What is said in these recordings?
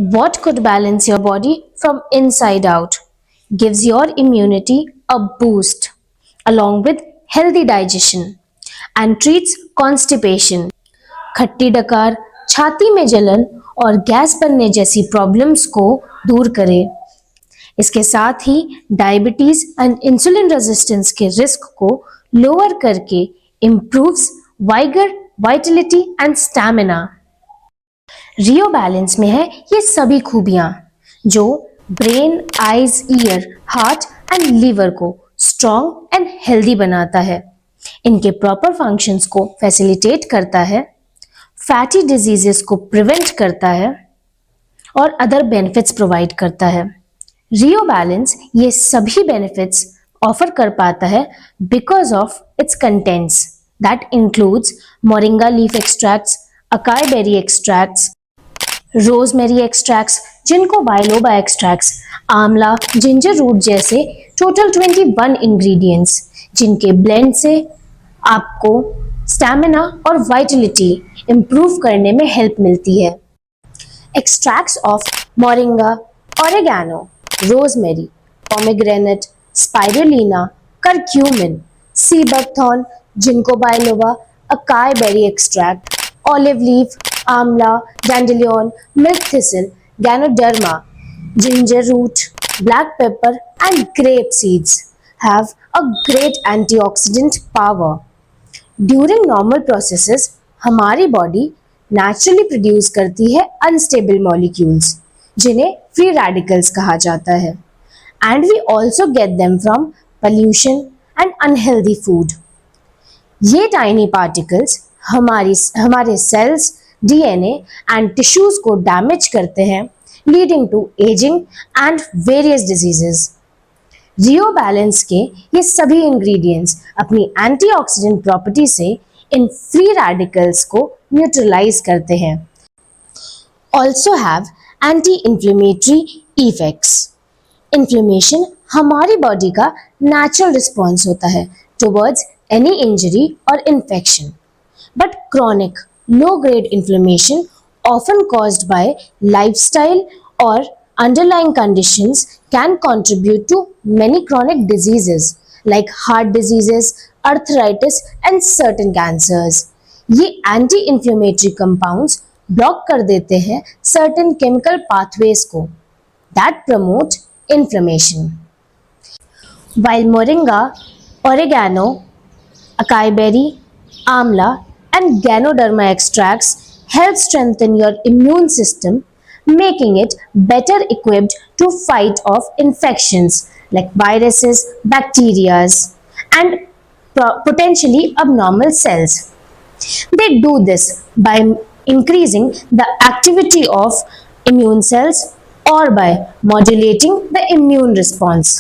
What could balance your body from inside out, gives your immunity a boost, along with healthy digestion, and treats constipation, खट्टी डकार, छाती में जलन और gas बनने जैसी प्रॉब्लम्स को दूर करे। इसके साथ ही डायबिटीज एंड इंसुलिन रेजिस्टेंस के रिस्क को लोअर करके improves vigour, vitality and stamina. Rio Balance में है ये सभी खूबियां जो brain, eyes, ear, heart and liver को स्ट्रॉन्ग एंड हेल्दी बनाता है, इनके प्रॉपर फंक्शंस को फैसिलिटेट करता है, फैटी डिजीजेस को प्रिवेंट करता है और अदर बेनिफिट्स प्रोवाइड करता है। रियो बैलेंस ये सभी बेनिफिट्स ऑफर कर पाता है because of its contents that includes moringa leaf extracts, acai berry extracts, rosemary extracts ginkgo biloba extracts, amla, ginger root जैसे टोटल 21 इंग्रेडिएंट्स जिनके ब्लेंड से आपको स्टैमिना और वाइटलिटी इंप्रूव करने में हेल्प मिलती है। Extracts of moringa, oregano, rosemary, pomegranate, spirulina, curcumin, sea buckthorn, ginkgo biloba, acai berry extract, olive leaf, amla, dandelion, milk thistle, ganoderma, ginger root, black pepper and grape seeds have a great antioxidant power. During normal processes, हमारी body naturally produce करती है unstable molecules जिन्हें free radicals कहा जाता है, and we also get them from pollution and unhealthy food. ये tiny particles हमारे cells, DNA and tissues को डैमेज करते हैं, leading to ageing and various diseases. Rio Balance के ये सभी इंग्रेडिएंट्स अपनी एंटीऑक्सीडेंट प्रॉपर्टी से इन फ्री रेडिकल्स को न्यूट्रलाइज करते हैं। Also have anti inflammatory effects. Inflammation हमारी बॉडी का नेचुरल रिस्पॉन्स होता है टुवर्ड्स एनी इंजरी और infection, but chronic low-grade inflammation often caused by lifestyle or underlying conditions can contribute to many chronic diseases like heart diseases, arthritis and certain cancers. ये anti-inflammatory compounds block कर देते हैं certain chemical pathways को that promote inflammation. While moringa, oregano, acai berry, amla and ganoderma extracts help strengthen your immune system, making it better equipped to fight off infections like viruses, bacteria, and potentially abnormal cells. They do this by increasing the activity of immune cells or by modulating the immune response.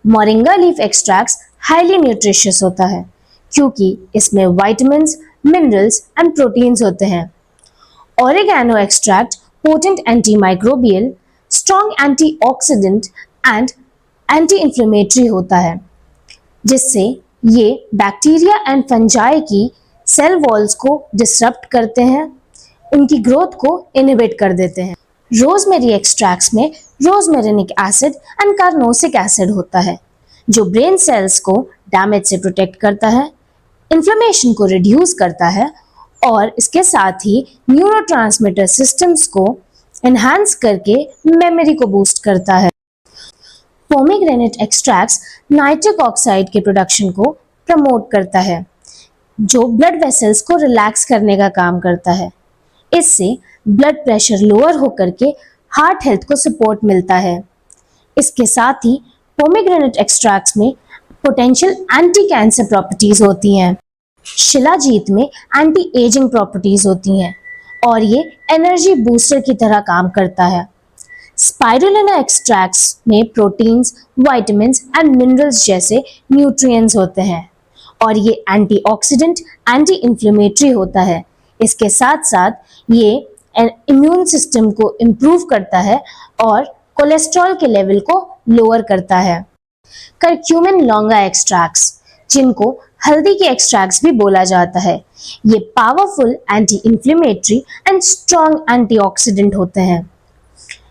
Moringa leaf extracts highly nutritious होता है क्योंकि इसमें vitamins, minerals and proteins होते हैं। Oregano extract potent antimicrobial, strong antioxidant and anti inflammatory होता है, जिससे ये बैक्टीरिया एंड फंजाई की सेल वॉल्स को डिसरप्ट करते हैं, उनकी ग्रोथ को इनहिबिट कर देते हैं। रोजमेरी एक्सट्रैक्ट्स में रोजमेरिनिक एसिड एंड कार्नोसिक एसिड होता है जो ब्रेन सेल्स को डैमेज से प्रोटेक्ट करता है, इन्फ्लेमेशन को रिड्यूस करता है और इसके साथ ही न्यूरोट्रांसमीटर सिस्टम्स को एनहांस करके मेमोरी को बूस्ट करता है। पोमेग्रेनेट एक्सट्रैक्ट्स नाइट्रिक ऑक्साइड के प्रोडक्शन को प्रमोट करता है जो ब्लड वेसल्स को रिलैक्स करने का काम करता है। इससे ब्लड प्रेशर लोअर होकर के हार्ट हेल्थ को सपोर्ट मिलता है। इसके साथ ही पोमेग्रेनेट एक्सट्रैक्ट्स में पोटेंशियल एंटी कैंसर प्रॉपर्टीज होती हैं, शिलाजीत में एंटी एजिंग प्रॉपर्टीज होती हैं और ये एनर्जी बूस्टर की तरह काम करता है। स्पाइरुलिना एक्सट्रैक्ट्स में प्रोटीन्स, विटामिन्स एंड मिनरल्स जैसे न्यूट्रिएंट्स होते हैं और ये एंटीऑक्सीडेंट, एंटी इंफ्लेमेटरी होता है। इसके साथ साथ ये इम्यून सिस्टम को इम्प्रूव करता है और कोलेस्ट्रॉल के लेवल को लोअर करता है। करक्यूमिन लॉन्गा एक्सट्रैक्ट्स, जिनको हल्दी के एक्सट्रैक्ट्स भी बोला जाता है, ये powerful anti inflammatory and strong antioxidant होते हैं।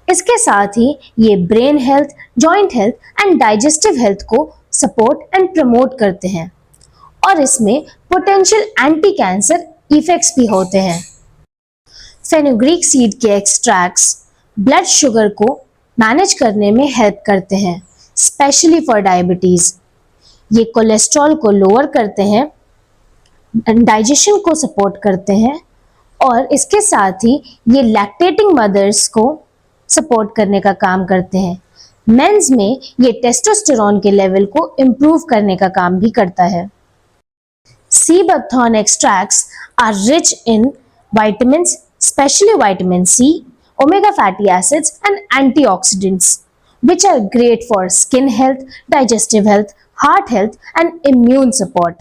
इसके साथ ही ये brain health, joint health and digestive health को सपोर्ट एंड प्रमोट करते हैं और इसमें पोटेंशियल एंटी कैंसर इफेक्ट्स भी होते हैं। फेनुग्रीक सीड के एक्सट्रैक्ट्स ब्लड शुगर को मैनेज करने में हेल्प करते हैं, स्पेशली फॉर डायबिटीज। ये कोलेस्ट्रॉल को लोअर करते हैं, डाइजेशन को सपोर्ट करते हैं और इसके साथ ही ये लैक्टेटिंग मदर्स को सपोर्ट करने का काम करते हैं। मेंस में ये टेस्टोस्टेरोन के लेवल को इम्प्रूव करने का काम भी करता है। Sea buckthorn extracts are rich in vitamins, especially vitamin C, omega fatty acids, and antioxidants, which are great for skin health, digestive health, heart health, and immune support.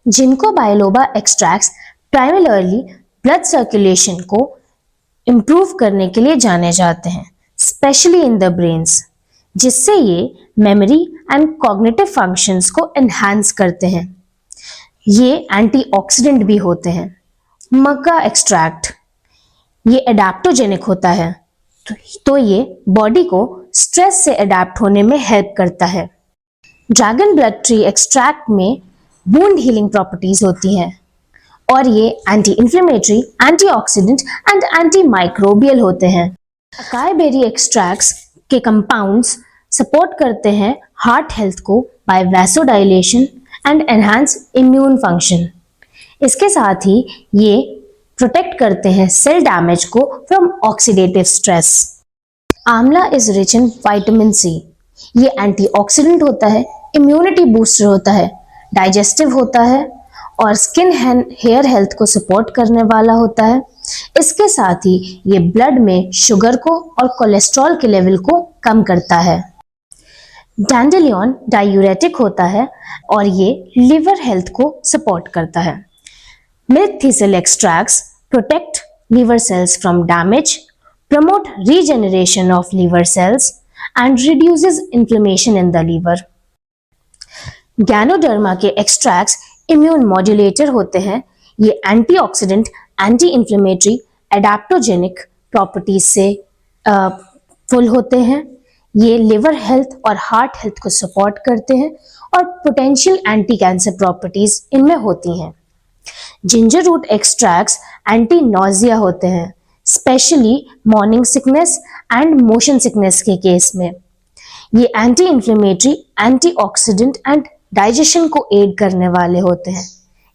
जिनको बायलोबा extracts primarily blood circulation को improve करने के लिए जाने जाते हैं, specially in the brains, जिससे ये मेमोरी एंड कॉग्निटिव फंक्शंस को एनहांस करते हैं। ये एंटीऑक्सीडेंट भी होते हैं। मक्का एक्सट्रैक्ट ये एडाप्टोजेनिक होता है, तो ये बॉडी को स्ट्रेस से अडेप्ट होने में हेल्प करता है। ड्रैगन ब्लड ट्री एक्सट्रैक्ट में वुंड हीलिंग प्रॉपर्टीज होती हैं और ये anti inflammatory, antioxidant and anti microbial होते हैं। अकाई बेरी एक्सट्रैक्ट्स के कंपाउंड्स सपोर्ट करते हैं हार्ट हेल्थ को by vasodilation and enhance immune function. इसके साथ ही ये प्रोटेक्ट करते हैं सेल डैमेज को from oxidative stress. Amla is rich in vitamin C. ये एंटीऑक्सीडेंट होता है, इम्यूनिटी बूस्टर होता है, डाइजेस्टिव होता है और स्किन एंड हेयर हेल्थ को सपोर्ट करने वाला होता है। इसके साथ ही ये ब्लड में शुगर को और कोलेस्ट्रॉल के लेवल को कम करता है। डैंडेलियन डायूरेटिक होता है और ये लिवर हेल्थ को सपोर्ट करता है। Milk thistle extracts protect liver cells from damage, promote regeneration of liver cells, and reduces inflammation in the liver. Ganoderma के एक्सट्रैक्ट्स इम्यून मॉड्यूलेटर होते हैं। ये antioxidant, anti inflammatory, adaptogenic properties से full होते हैं। ये लिवर हेल्थ और heart health को सपोर्ट करते हैं और पोटेंशियल एंटी कैंसर प्रॉपर्टीज इनमें होती हैं। Ginger root extracts anti nausea होते हैं, specially morning sickness and motion sickness के केस में। ये anti inflammatory, antioxidant and digestion को एड करने वाले होते हैं।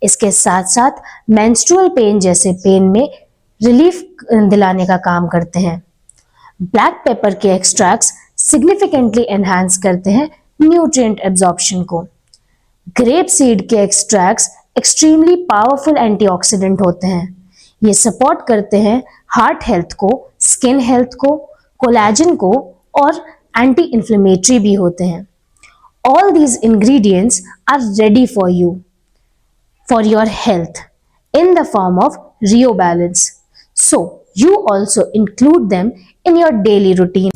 इसके साथ साथ मेंस्ट्रुअल पेन जैसे पेन में रिलीफ दिलाने का काम करते हैं। ब्लैक पेपर के एक्सट्रैक्ट्स सिग्निफिकेंटली एनहांस करते हैं न्यूट्रिएंट एब्जॉर्प्शन को। ग्रेप सीड के एक्सट्रैक्ट्स एक्सट्रीमली पावरफुल एंटीऑक्सीडेंट होते हैं। ये सपोर्ट करते हैं हार्ट हेल्थ को, स्किन हेल्थ को, कोलेजन को और एंटी इंफ्लेमेटरी भी होते हैं। All these ingredients are ready for you, for your health in the form of Rio Balance. So you also include them in your daily routine.